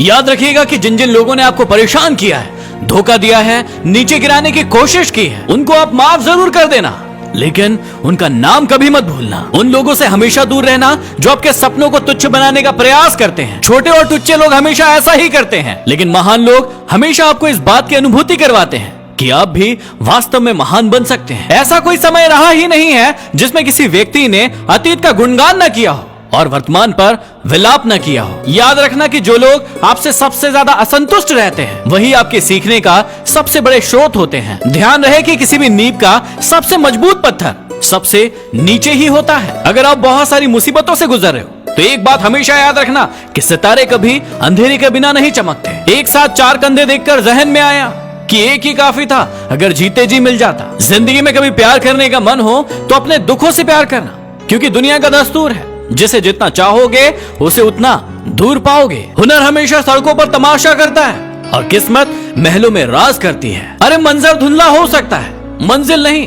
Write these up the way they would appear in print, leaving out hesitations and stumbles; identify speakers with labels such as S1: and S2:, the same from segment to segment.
S1: याद रखिएगा कि जिन जिन लोगों ने आपको परेशान किया है, धोखा दिया है, नीचे गिराने की कोशिश की है, उनको आप माफ जरूर कर देना, लेकिन उनका नाम कभी मत भूलना। उन लोगों से हमेशा दूर रहना जो आपके सपनों को तुच्छ बनाने का प्रयास करते हैं। छोटे और तुच्चे लोग हमेशा ऐसा ही करते हैं, लेकिन महान लोग हमेशा आपको इस बात की अनुभूति करवाते हैं कि आप भी वास्तव में महान बन सकते हैं। ऐसा कोई समय रहा ही नहीं है जिसमें किसी व्यक्ति ने अतीत का गुणगान न किया हो और वर्तमान पर विलाप न किया हो। याद रखना कि जो लोग आपसे सबसे ज्यादा असंतुष्ट रहते हैं, वही आपके सीखने का सबसे बड़े स्रोत होते हैं। ध्यान रहे कि किसी भी नींव का सबसे मजबूत पत्थर सबसे नीचे ही होता है। अगर आप बहुत सारी मुसीबतों से गुजर रहे हो तो एक बात हमेशा याद रखना कि सितारे कभी अंधेरे के बिना नहीं चमकते। एक साथ चार कंधे देखकर जहन में आया कि एक ही काफी था अगर जीते जी मिल जाता। जिंदगी में कभी प्यार करने का मन हो तो अपने दुखों से प्यार करना, क्योंकि दुनिया का दस्तूर है जिसे जितना चाहोगे उसे उतना दूर पाओगे। हुनर हमेशा सड़कों पर तमाशा करता है और किस्मत महलों में राज करती है। अरे मंजर धुंधला हो सकता है, मंजिल नहीं।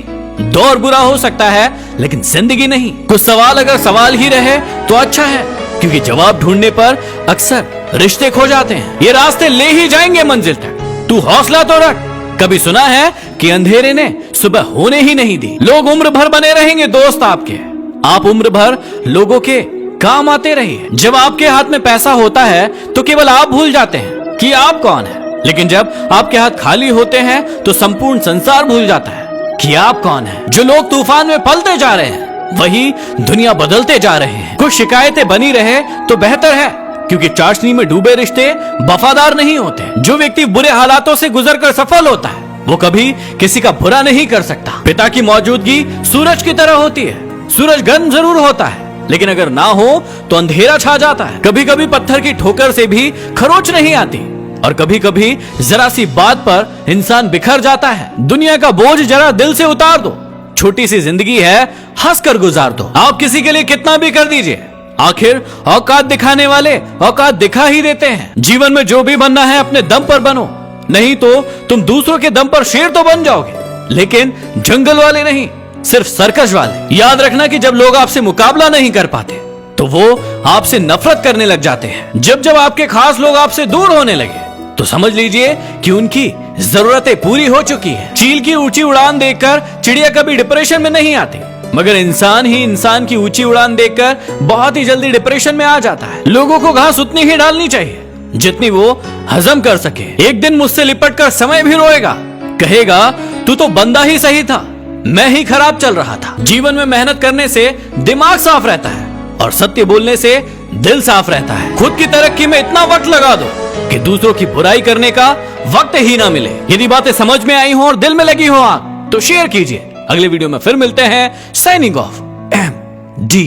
S1: दौर बुरा हो सकता है, लेकिन जिंदगी नहीं। कुछ सवाल अगर सवाल ही रहे तो अच्छा है, क्योंकि जवाब ढूंढने पर अक्सर रिश्ते खो जाते हैं। ये रास्ते ले ही जाएंगे मंजिल तक, तू हौसला तो रख। कभी सुना है कि अंधेरे ने सुबह होने ही नहीं दी। लोग उम्र भर बने रहेंगे दोस्त आपके, आप उम्र भर लोगों के काम आते रहिए। जब आपके हाथ में पैसा होता है तो केवल आप भूल जाते हैं कि आप कौन है, लेकिन जब आपके हाथ खाली होते हैं तो संपूर्ण संसार भूल जाता है कि आप कौन है। जो लोग तूफान में पलते जा रहे हैं वही दुनिया बदलते जा रहे हैं। कुछ शिकायतें बनी रहे तो बेहतर है, क्योंकि चाशनी में डूबे रिश्ते वफादार नहीं होते। जो व्यक्ति बुरे हालातों से गुजरकर सफल होता है वो कभी किसी का बुरा नहीं कर सकता। पिता की मौजूदगी सूरज की तरह होती है। सूरज गर्म जरूर होता है, लेकिन अगर ना हो तो अंधेरा छा जाता है। कभी कभी पत्थर की ठोकर से भी खरोच नहीं आती, और कभी कभी जरा सी बात पर इंसान बिखर जाता है। दुनिया का बोझ जरा दिल से उतार दो। छोटी सी जिंदगी है, हंसकर गुजार दो। आप किसी के लिए कितना भी कर दीजिए, आखिर औकात दिखाने वाले औकात दिखा ही देते हैं। जीवन में जो भी बनना है अपने दम पर बनो, नहीं तो तुम दूसरों के दम पर शेर तो बन जाओगे, लेकिन जंगल वाले नहीं, सिर्फ सर्कस वाले। याद रखना कि जब लोग आपसे मुकाबला नहीं कर पाते तो वो आपसे नफरत करने लग जाते हैं। जब जब आपके खास लोग आपसे दूर होने लगे तो समझ लीजिए कि उनकी जरूरतें पूरी हो चुकी है। चील की ऊंची उड़ान देखकर चिड़िया कभी डिप्रेशन में नहीं आती, मगर इंसान ही इंसान की ऊंची उड़ान देखकर बहुत ही जल्दी डिप्रेशन में आ जाता है। लोगों को घास उतनी ही डालनी चाहिए जितनी वो हजम कर सके। एक दिन मुझसे लिपट कर समय भी रोएगा, कहेगा तू तो बंदा ही सही था, मैं ही खराब चल रहा था। जीवन में मेहनत करने से दिमाग साफ रहता है और सत्य बोलने से दिल साफ रहता है। खुद की तरक्की में इतना वक्त लगा दो कि दूसरों की बुराई करने का वक्त ही ना मिले। यदि बातें समझ में आई हो और दिल में लगी हो आग, तो शेयर कीजिए। अगले वीडियो में फिर मिलते हैं। Signing off, MD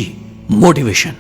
S1: motivation.